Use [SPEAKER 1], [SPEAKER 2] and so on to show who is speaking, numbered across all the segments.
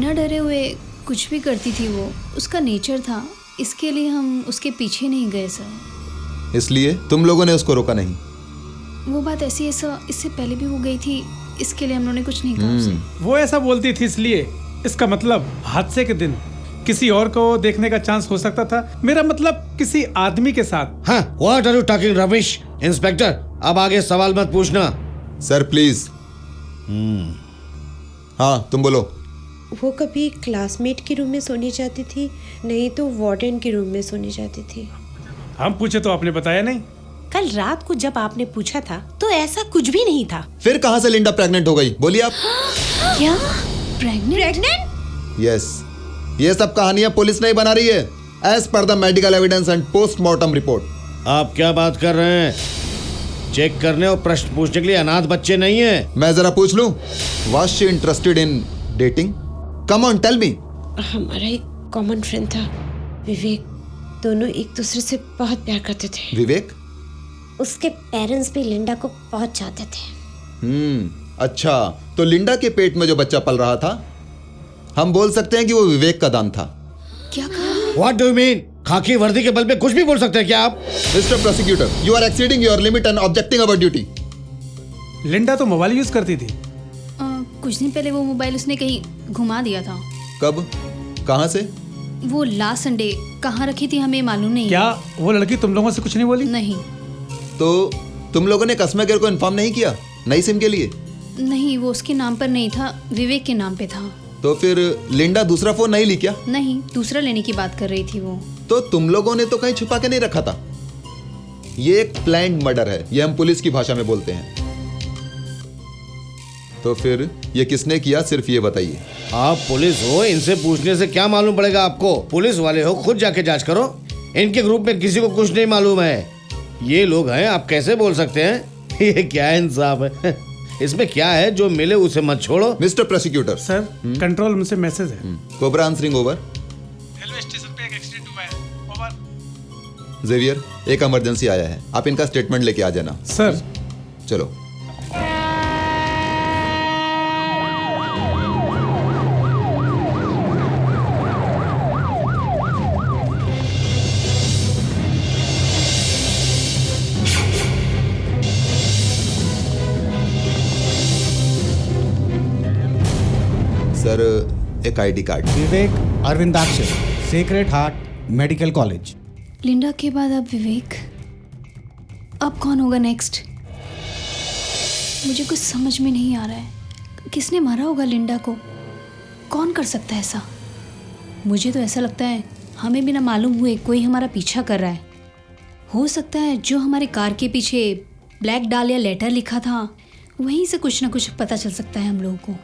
[SPEAKER 1] बिना डरे हुए कुछ भी करती थी वो, उसका नेचर था, इसके लिए हम उसके पीछे नहीं गए सर।
[SPEAKER 2] इसलिए तुम लोगों ने उसको रोका नहीं?
[SPEAKER 1] वो बात ऐसी है सर, इससे पहले भी हो गई थी, इसके लिए हम लोगों ने कुछ नहीं कहा उसे।
[SPEAKER 3] वो ऐसा बोलती थी इसलिए, इसका मतलब हादसे के दिन किसी और को देखने का चांस हो सकता था, मेरा मतलब किसी आदमी के साथ।
[SPEAKER 4] हाँ, what are you talking rubbish? Inspector, अब आगे सवाल मत पूछना।
[SPEAKER 2] Sir please. हाँ तुम बोलो।
[SPEAKER 5] वो कभी क्लासमेट के रूम में सोने जाती थी, नहीं तो वार्डन के रूम में सोने जाती थी।
[SPEAKER 3] हम पूछे तो आपने बताया नहीं।
[SPEAKER 6] कल रात को जब आपने पूछा था तो ऐसा कुछ भी नहीं था।
[SPEAKER 2] फिर कहां से लिंडा प्रेग्नेंट हो गई, बोलिए आप।
[SPEAKER 1] क्या प्रेग्नेंट?
[SPEAKER 2] यस, ये सब कहानियां पुलिस नहीं बना रही है, as per the medical evidence and postmortem report.
[SPEAKER 4] आप क्या बात कर रहे हैं? चेक करने और प्रश्न पूछने के लिए अनाथ बच्चे नहीं है।
[SPEAKER 2] मैं जरा पूछ लूं, was she interested in dating? Come on tell me.
[SPEAKER 5] हमारा एक कॉमन फ्रेंड था, विवेक। दोनों एक दूसरे से बहुत प्यार करते थे।
[SPEAKER 2] विवेक?
[SPEAKER 7] उसके पेरेंट्स भी लिंडा को बहुत चाहते थे।
[SPEAKER 2] अच्छा, तो लिंडा के पेट में जो बच्चा पल रहा था, हम बोल सकते हैं कि वो विवेक का दान था।
[SPEAKER 1] क्या कहा?
[SPEAKER 4] What do you mean? खाकी वर्दी के बल पे कुछ भी बोल सकते हैं क्या आप?
[SPEAKER 2] Mister prosecutor, you are exceeding your limit and objecting our duty.
[SPEAKER 3] Linda तो मोबाइल यूज करती थी।
[SPEAKER 1] कुछ दिन पहले वो मोबाइल उसने कहीं घुमा दिया था।
[SPEAKER 2] कब, कहां से?
[SPEAKER 1] वो लास्ट संडे कहाँ रखी थी हमें मालूम नहीं।
[SPEAKER 3] क्या वो लड़की तुम लोगों से कुछ नहीं बोली?
[SPEAKER 1] नहीं।
[SPEAKER 2] तो तुम लोगों ने कस्टमर केयर को इन्फॉर्म नहीं किया नई सिम के लिए?
[SPEAKER 1] नहीं, वो उसके नाम पर नहीं था, विवेक के नाम पे था।
[SPEAKER 2] तो फिर लिंडा दूसरा फोन नहीं ली क्या?
[SPEAKER 1] नहीं, दूसरा लेने की बात कर रही थी वो।
[SPEAKER 2] तो तुम लोगों ने तो कहीं छुपा के नहीं रखा था। ये एक प्लान्ड मर्डर है, ये हम पुलिस की भाषा में बोलते हैं। तो फिर ये किसने किया, सिर्फ ये बताइए।
[SPEAKER 4] आप पुलिस हो, इनसे पूछने से क्या मालूम पड़ेगा आपको? पुलिस वाले हो, खुद जाके जांच करो। इनके ग्रुप में किसी को कुछ नहीं मालूम है। ये लोग हैं, आप कैसे बोल सकते हैं? ये क्या इंसाफ है? इसमें क्या है, जो मिले उसे मत छोड़ो।
[SPEAKER 2] Mister prosecutor.
[SPEAKER 3] Sir, control room से मैसेज है।
[SPEAKER 2] Cobra answering over.
[SPEAKER 3] Railway station पे एक एक्सीडेंट हुआ है, ओवर।
[SPEAKER 2] जेवियर, एक इमरजेंसी आया है, आप इनका स्टेटमेंट लेके आ जाना।
[SPEAKER 3] सर।
[SPEAKER 2] चलो। सर, एक ID card.
[SPEAKER 8] Vivek Arvindaksh, Sacred Heart Medical College.
[SPEAKER 1] Linda के बाद अब विवेक, अब कौन होगा नेक्स्ट? मुझे कुछ समझ में नहीं आ रहा है। किसने मारा होगा लिंडा को? कौन कर सकता है ऐसा? मुझे तो ऐसा लगता है हमें बिना मालूम हुए कोई हमारा पीछा कर रहा है। हो सकता है जो हमारे कार के पीछे ब्लैक डालिया लेटर लिखा था, वहीं से कुछ ना कुछ पता चल सकता है हम लोगों को।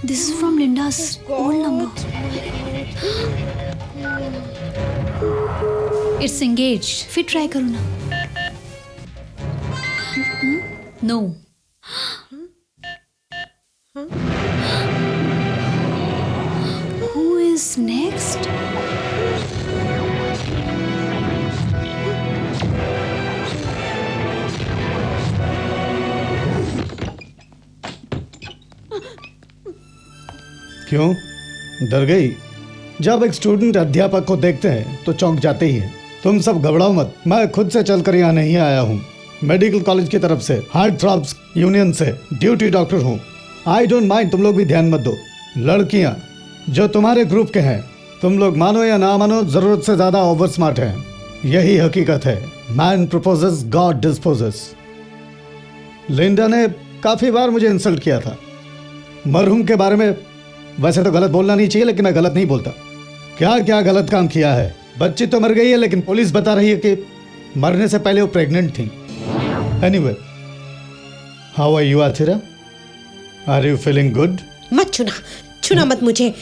[SPEAKER 1] This is from Linda's old number. It's engaged. फिर ट्राई करो ना। No. Who is next?
[SPEAKER 8] क्यों, डर गई? जब एक स्टूडेंट अध्यापक को देखते हैं तो चौंक जाते ही हैं। तुम सब घबराओ मत, मैं खुद से चलकर यहाँ नहीं आया हूँ। मेडिकल कॉलेज की तरफ से हार्ट थ्रॉब्स यूनियन से ड्यूटी डॉक्टर हूँ। आई डोंट माइंड, तुम लोग भी ध्यान मत दो। लड़कियाँ जो तुम्हारे ग्रुप के हैं, तुम लोग मानो या ना मानो, जरूरत से ज्यादा ओवर स्मार्ट हैं। यही हकीकत है। Man proposes, God disposes. Linda ने काफी बार मुझे इंसल्ट किया था मरहूम के बारे में। वैसे तो गलत बोलना नहीं चाहिए, लेकिन मैं गलत नहीं बोलता। क्या क्या गलत काम किया है। बच्ची तो मर गई है, लेकिन पुलिस बता रही है कि मरने से पहले वो प्रेग्नेंट थी। Anyway, how are you Athira? Are you feeling good?
[SPEAKER 5] मत छूना मत मुझे।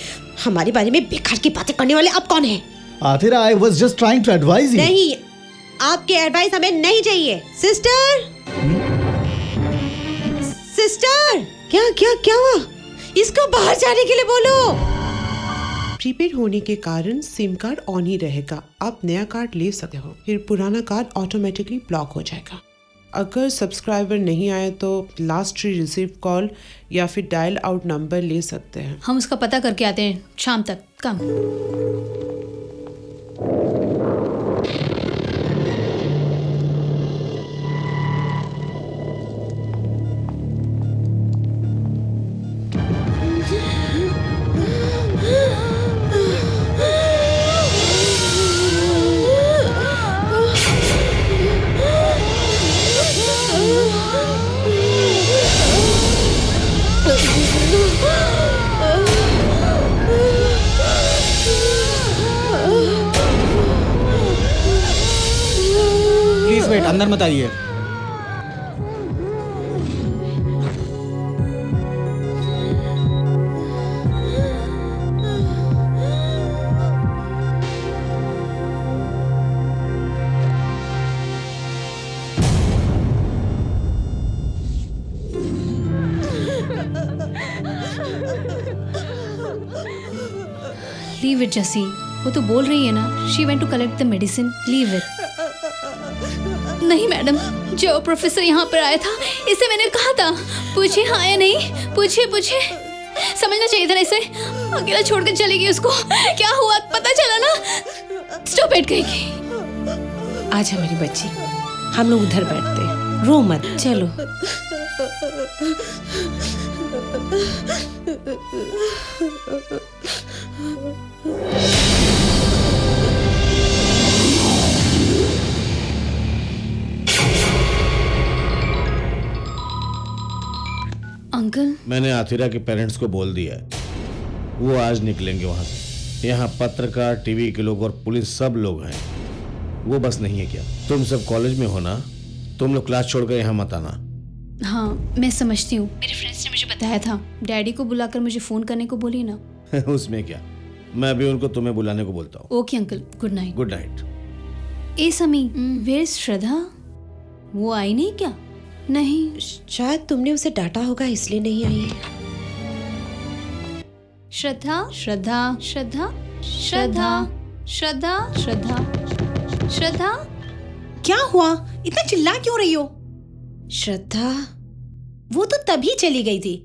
[SPEAKER 5] हमारे बारे में बेकार की बातें करने वाले अब कौन है?
[SPEAKER 8] Athira, I was just trying to advise you.
[SPEAKER 5] नहीं, आपके एडवाइस हमें नहीं चाहिए। सिस्टर, सिस्टर, क्या क्या क्या हुआ? इसको बाहर जाने के लिए बोलो।
[SPEAKER 9] प्रीपेड होने के कारण सिम कार्ड ऑन ही रहेगा। आप नया कार्ड ले सकते हो, फिर पुराना कार्ड ऑटोमेटिकली ब्लॉक हो जाएगा। अगर सब्सक्राइबर नहीं आए तो लास्ट रिसीव कॉल या फिर डायल आउट नंबर ले सकते हैं।
[SPEAKER 1] हम उसका पता करके आते हैं शाम तक। कम।
[SPEAKER 10] प्लीज वेट, अंदर मत आइए।
[SPEAKER 1] लीव इट जसी, वो तो बोल रही है ना, she went to collect the medicine. Leave it. नहीं मैडम, जो प्रोफेसर यहाँ पर आया था इसे मैंने कहा था, पूछिए हाँ या नहीं, पूछिए पूछिए। समझना चाहिए था ना इसे, अकेला छोड़ कर चली गई उसको। क्या हुआ पता चला ना। स्टॉप इट कहेगी।
[SPEAKER 6] आजा मेरी बच्ची, हम लोग उधर बैठते हैं, रो मत, चलो।
[SPEAKER 1] अंकल,
[SPEAKER 4] मैंने आथिरा के पेरेंट्स को बोल दिया है, वो आज निकलेंगे वहां से। यहाँ पत्रकार, टीवी के लोग और पुलिस सब लोग हैं। वो बस नहीं है क्या? तुम सब कॉलेज में हो ना, तुम लोग क्लास छोड़कर यहाँ मत आना।
[SPEAKER 1] हाँ मैं समझती हूँ, मेरे फ्रेंड्स ने मुझे बताया था। डैडी को बुलाकर मुझे फोन करने को बोलिए ना।
[SPEAKER 4] उसमें क्या, मैं अभी उनको तुम्हें बुलाने को बोलता हूँ।
[SPEAKER 1] Okay uncle, good night.
[SPEAKER 4] Good night.
[SPEAKER 1] ए समी, वेयर इज श्रद्धा? वो आई नहीं क्या? नहीं,
[SPEAKER 5] शायद तुमने उसे डांटा होगा इसलिए नहीं आई है।
[SPEAKER 1] श्रद्धा श्रद्धा श्रद्धा श्रद्धा श्रद्धा श्रद्धा श्रद्धा।
[SPEAKER 6] क्या हुआ, इतना चिल्ला क्यों रही हो?
[SPEAKER 5] श्रद्धा,
[SPEAKER 6] वो तो तभी चली गई थी,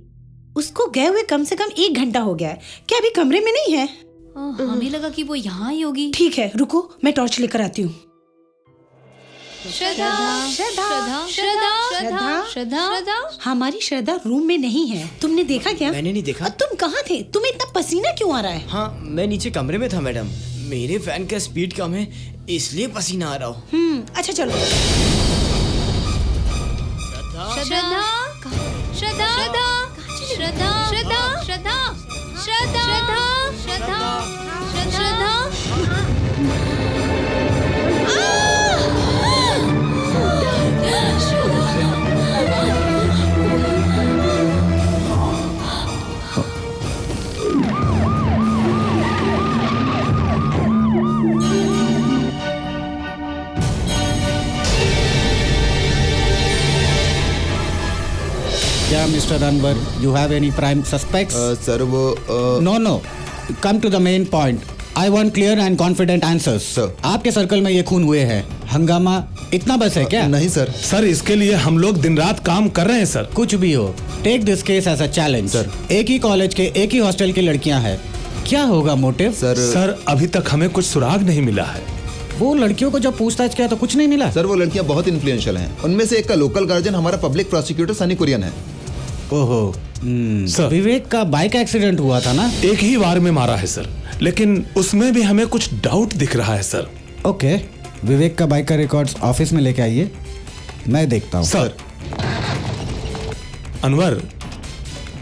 [SPEAKER 6] उसको गए हुए कम से कम 1 घंटा हो गया है। क्या अभी कमरे में नहीं है?
[SPEAKER 1] हमें लगा कि वो यहाँ ही होगी।
[SPEAKER 6] ठीक है रुको, मैं टॉर्च लेकर आती हूँ।
[SPEAKER 1] श्रद्धा श्रद्धा श्रद्धा श्रद्धा श्रद्धा श्रद्धा।
[SPEAKER 6] हमारी श्रद्धा रूम में नहीं है, तुमने देखा क्या?
[SPEAKER 10] मैंने नहीं देखा।
[SPEAKER 6] और तुम कहाँ थे? तुम्हें इतना पसीना क्यों आ रहा है?
[SPEAKER 10] हाँ, मैं नीचे कमरे में था मैडम, मेरे फैन का स्पीड कम है इसलिए पसीना आ रहा हो।
[SPEAKER 6] अच्छा चलो।
[SPEAKER 1] श्रद्धा श्रद्धा श्रद्धा श्रद्धा श्रद्धा श्रद्धा श्रद्धा श्रद्धा श्रद्धा।
[SPEAKER 10] क्या mister Anwar, you have any prime suspects?
[SPEAKER 2] Sir वो
[SPEAKER 10] no no, come to the main point. I want clear and confident answers. आपके सर्कल में ये खून हुए हैं, हंगामा इतना बस है क्या?
[SPEAKER 2] नहीं सर।
[SPEAKER 11] सर इसके लिए हम लोग दिन रात काम कर रहे हैं सर।
[SPEAKER 10] कुछ भी हो, take this case as a challenge.
[SPEAKER 2] Sir,
[SPEAKER 10] एक ही कॉलेज के एक ही हॉस्टल की लड़कियां हैं, क्या होगा मोटिव?
[SPEAKER 11] सर अभी तक हमें कुछ सुराग नहीं मिला है।
[SPEAKER 10] वो लड़कियों को जब पूछताछ किया तो कुछ नहीं मिला?
[SPEAKER 2] सर वो लड़कियां बहुत इन्फ्लुएंशियल हैं, उनमें से एक का लोकल गार्जियन हमारा पब्लिक प्रोसिक्यूटर सनी कुरियन है।
[SPEAKER 10] ओहो,
[SPEAKER 11] सर
[SPEAKER 10] विवेक का बाइक एक्सीडेंट हुआ था ना?
[SPEAKER 11] एक ही वार में मारा है सर, लेकिन उसमें भी हमें कुछ डाउट दिख रहा है सर।
[SPEAKER 10] ओके, विवेक का बाइक का रिकॉर्ड्स ऑफिस में लेके आइए, मैं देखता हूँ।
[SPEAKER 11] सर अनवर,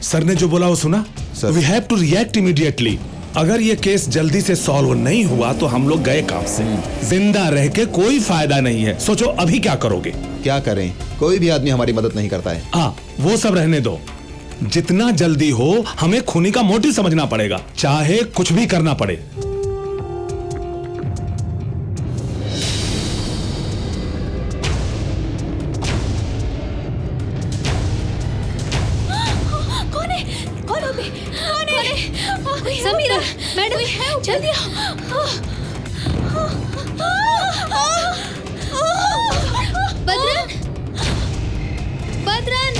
[SPEAKER 11] सर ने जो बोला वो सुना? We have to react immediately. अगर ये केस जल्दी से सॉल्व नहीं हुआ तो हम लोग गए काम से। जिंदा रह के कोई फायदा नहीं है। सोचो अभी क्या करोगे?
[SPEAKER 2] क्या करें, कोई भी आदमी हमारी मदद नहीं करता है।
[SPEAKER 11] हाँ वो सब रहने दो, जितना जल्दी हो हमें खूनी का मोटिव समझना पड़ेगा, चाहे कुछ भी करना पड़े।
[SPEAKER 1] कौन है? कौन है? कौन है? समीरा, मैडम जल्दी आओ। बदरन, बदरन,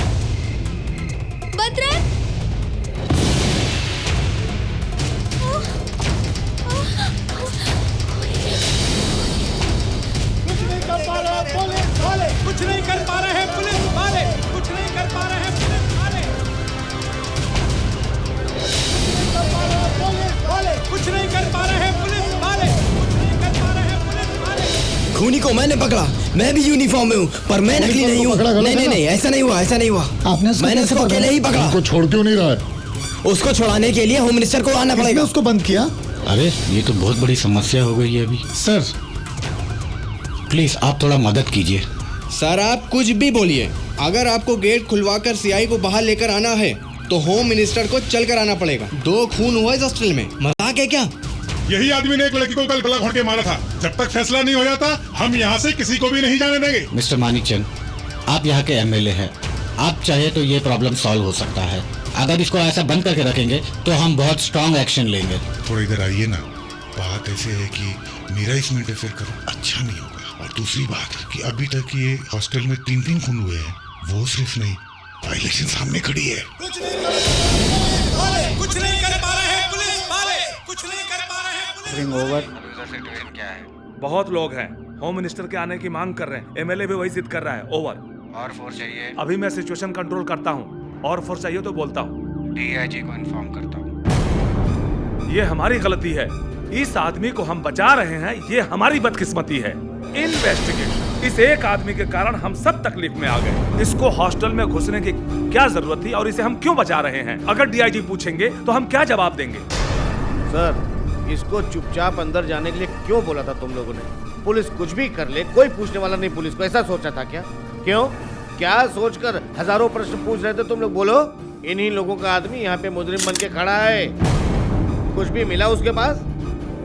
[SPEAKER 1] बदरन।
[SPEAKER 3] कुछ नहीं कर पा रहे हैं पुलिस वाले, कुछ नहीं कर पा रहे हैं पुलिस वाले, कुछ नहीं कर पा रहे हैं पुलिस वाले, कुछ नहीं कर पा रहे हैं पुलिस वाले।
[SPEAKER 12] खूनी को मैंने पकड़ा, मैं भी यूनिफॉर्म में हूँ, पर मैं नकली नहीं हूँ। नहीं, ऐसा नहीं हुआ, ऐसा नहीं हुआ। मैंने उसको अकेले ही पकड़ा।
[SPEAKER 8] उसको छोड़ क्यों नहीं रहा है?
[SPEAKER 12] उसको छुड़ाने के लिए होम मिनिस्टर को आना पड़ेगा।
[SPEAKER 8] उसको बंद किया।
[SPEAKER 10] अरे ये तो बहुत बड़ी समस्या हो गई है अभी।
[SPEAKER 8] सर
[SPEAKER 10] प्लीज आप थोड़ा मदद कीजिए।
[SPEAKER 12] सर आप कुछ भी बोलिए, अगर आपको गेट खुलवाकर सीआई को बाहर लेकर आना है तो होम मिनिस्टर को चल कर आना पड़ेगा। 2 खून हुआ इस हॉस्टल में, मजाक है क्या?
[SPEAKER 11] यही आदमी ने एक लड़की को कल गला घोंट के मारा था। जब तक फैसला नहीं हो जाता हम यहाँ से किसी को भी नहीं जाने देंगे।
[SPEAKER 10] मिस्टर मानिकचंद, आप यहाँ के एमएलए हैं, आप चाहे तो ये प्रॉब्लम सॉल्व हो सकता है। अगर इसको ऐसा बंद करके रखेंगे तो हम बहुत स्ट्रांग एक्शन लेंगे।
[SPEAKER 11] थोड़ा इधर आइए ना। बात ऐसे है कि मेरा इसमें इंटरफेयर करना अच्छा नहीं होगा। और दूसरी बात कि अभी तक ये हॉस्टल में 3 खून हुए हैं, वो सिर्फ नहीं, वायलेशन सामने खड़ी है।
[SPEAKER 3] कुछ नहीं कर पा रहे हैं पुलिस वाले, कुछ नहीं कर पा रहे हैं पुलिस वाले।
[SPEAKER 13] बहुत लोग हैं, होम मिनिस्टर के आने की मांग कर रहे हैं, एमएलए भी वही जिद कर रहा है। ओवर।
[SPEAKER 14] और फोर्स चाहिए?
[SPEAKER 13] अभी मैं सिचुएशन कंट्रोल करता हूँ, और फोर्स चाहिए तो बोलता हूँ।
[SPEAKER 14] डीआईजी को इन्फॉर्म करता हूँ।
[SPEAKER 13] ये हमारी गलती है, इस आदमी को हम बचा रहे हैं, ये हमारी बदकिस्मती है। इन्वेस्टिगेशन, इस एक आदमी के कारण हम सब तकलीफ में आ गए। इसको हॉस्टल में घुसने की क्या जरूरत थी और इसे हम क्यों बचा रहे हैं? अगर डीआईजी पूछेंगे तो हम क्या जवाब देंगे?
[SPEAKER 4] सर इसको चुपचाप अंदर जाने के लिए क्यों बोला था तुम लोगों ने? पुलिस कुछ भी कर ले, कोई पूछने वाला नहीं पुलिस को, ऐसा सोचा था क्या? क्यों? क्या सोचकर हजारों प्रश्न पूछ रहे थे तुम लोग? बोलो। इन्हीं लोगों का आदमी यहाँ पे मुजरिम बन के खड़ा है। कुछ भी मिला उसके पास?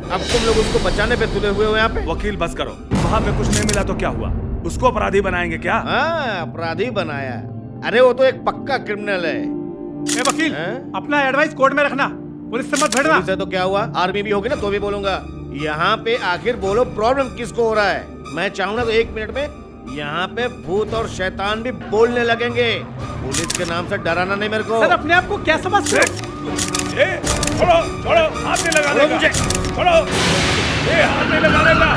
[SPEAKER 4] अब तुम लोग उसको बचाने पे तुले हुए हो यहाँ पे।
[SPEAKER 13] वकील बस करो, वहाँ पे कुछ नहीं मिला तो क्या हुआ? उसको अपराधी बनाएंगे क्या?
[SPEAKER 4] हाँ अपराधी बनाया। अरे वो तो एक पक्का क्रिमिनल है।
[SPEAKER 3] वकील अपना एडवाइस कोर्ट में रखना, पुलिस से मत भिड़ना।
[SPEAKER 4] पुलिस है तो क्या हुआ? आर्मी भी होगी ना तो भी बोलूंगा। यहाँ पे आखिर बोलो प्रॉब्लम किसको हो रहा है? मैं चाहूंगा तो 1 मिनट में यहाँ पे भूत और शैतान भी बोलने लगेंगे। पुलिस के नाम से डराना नहीं मेरे को।
[SPEAKER 3] सर अपने आप को क्या समझते हैं?
[SPEAKER 13] छोड़ो छोड़ो, हाथ नहीं लगाने का। छोड़ो, ये हाथ नहीं लगाने का।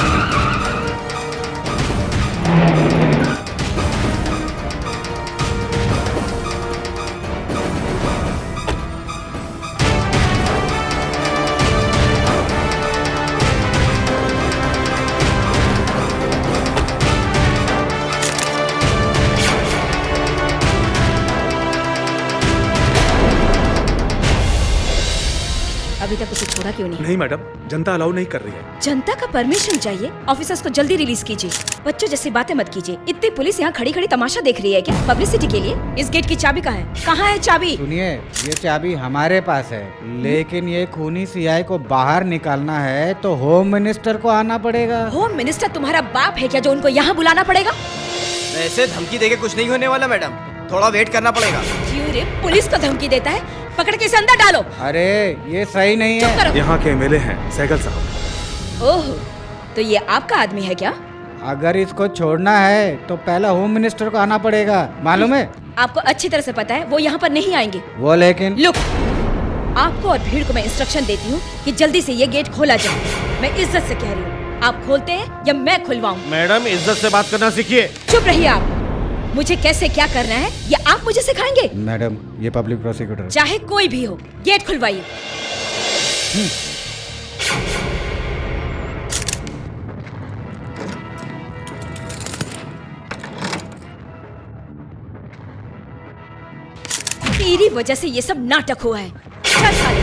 [SPEAKER 15] अभी तक उसे छोड़ा क्यों नहीं?
[SPEAKER 13] नहीं मैडम, जनता अलाउ नहीं कर रही है।
[SPEAKER 15] जनता का परमिशन चाहिए। ऑफिसर्स को जल्दी रिलीज कीजिए। बच्चों जैसी बातें मत कीजिए। इतनी पुलिस यहाँ खड़ी खड़ी तमाशा देख रही है क्या? पब्लिसिटी के लिए? इस गेट की चाबी कहाँ है? कहाँ है चाबी?
[SPEAKER 16] सुनिए, ये चाबी हमारे पास है, लेकिन ये खूनी सीआई को बाहर निकालना है तो होम मिनिस्टर को आना पड़ेगा।
[SPEAKER 15] होम मिनिस्टर तुम्हारा बाप है क्या जो उनको यहाँ बुलाना पड़ेगा?
[SPEAKER 12] ऐसे धमकी देके कुछ नहीं होने वाला मैडम, थोड़ा वेट करना पड़ेगा।
[SPEAKER 15] रे, पुलिस को धमकी देता है, पकड़ के इसे अंदर डालो।
[SPEAKER 16] अरे ये सही नहीं है।
[SPEAKER 13] यहाँ के एमएलए हैं सहगल साहब।
[SPEAKER 15] ओह, तो ये आपका आदमी है क्या?
[SPEAKER 16] अगर इसको छोड़ना है तो पहला होम मिनिस्टर को आना पड़ेगा, मालूम है?
[SPEAKER 15] आपको अच्छी तरह से पता है वो यहाँ पर नहीं आएंगे।
[SPEAKER 16] वो लेकिन
[SPEAKER 15] लुक, आपको और भीड़ को मैं इंस्ट्रक्शन देती हूँ कि जल्दी से ये गेट खोला जाए। मैं इज्जत से कह रही हूँ, आप खोलते हैं या मैं खुलवाऊँ?
[SPEAKER 4] मैडम इज्जत से बात करना सीखिए।
[SPEAKER 15] चुप रहिए आप। मुझे कैसे क्या करना है ये आप मुझे सिखाएंगे?
[SPEAKER 16] मैडम ये पब्लिक प्रोसिक्यूटर।
[SPEAKER 15] चाहे कोई भी हो, गेट खुलवाइए। तेरी वजह से ये सब नाटक हुआ है। चल साले।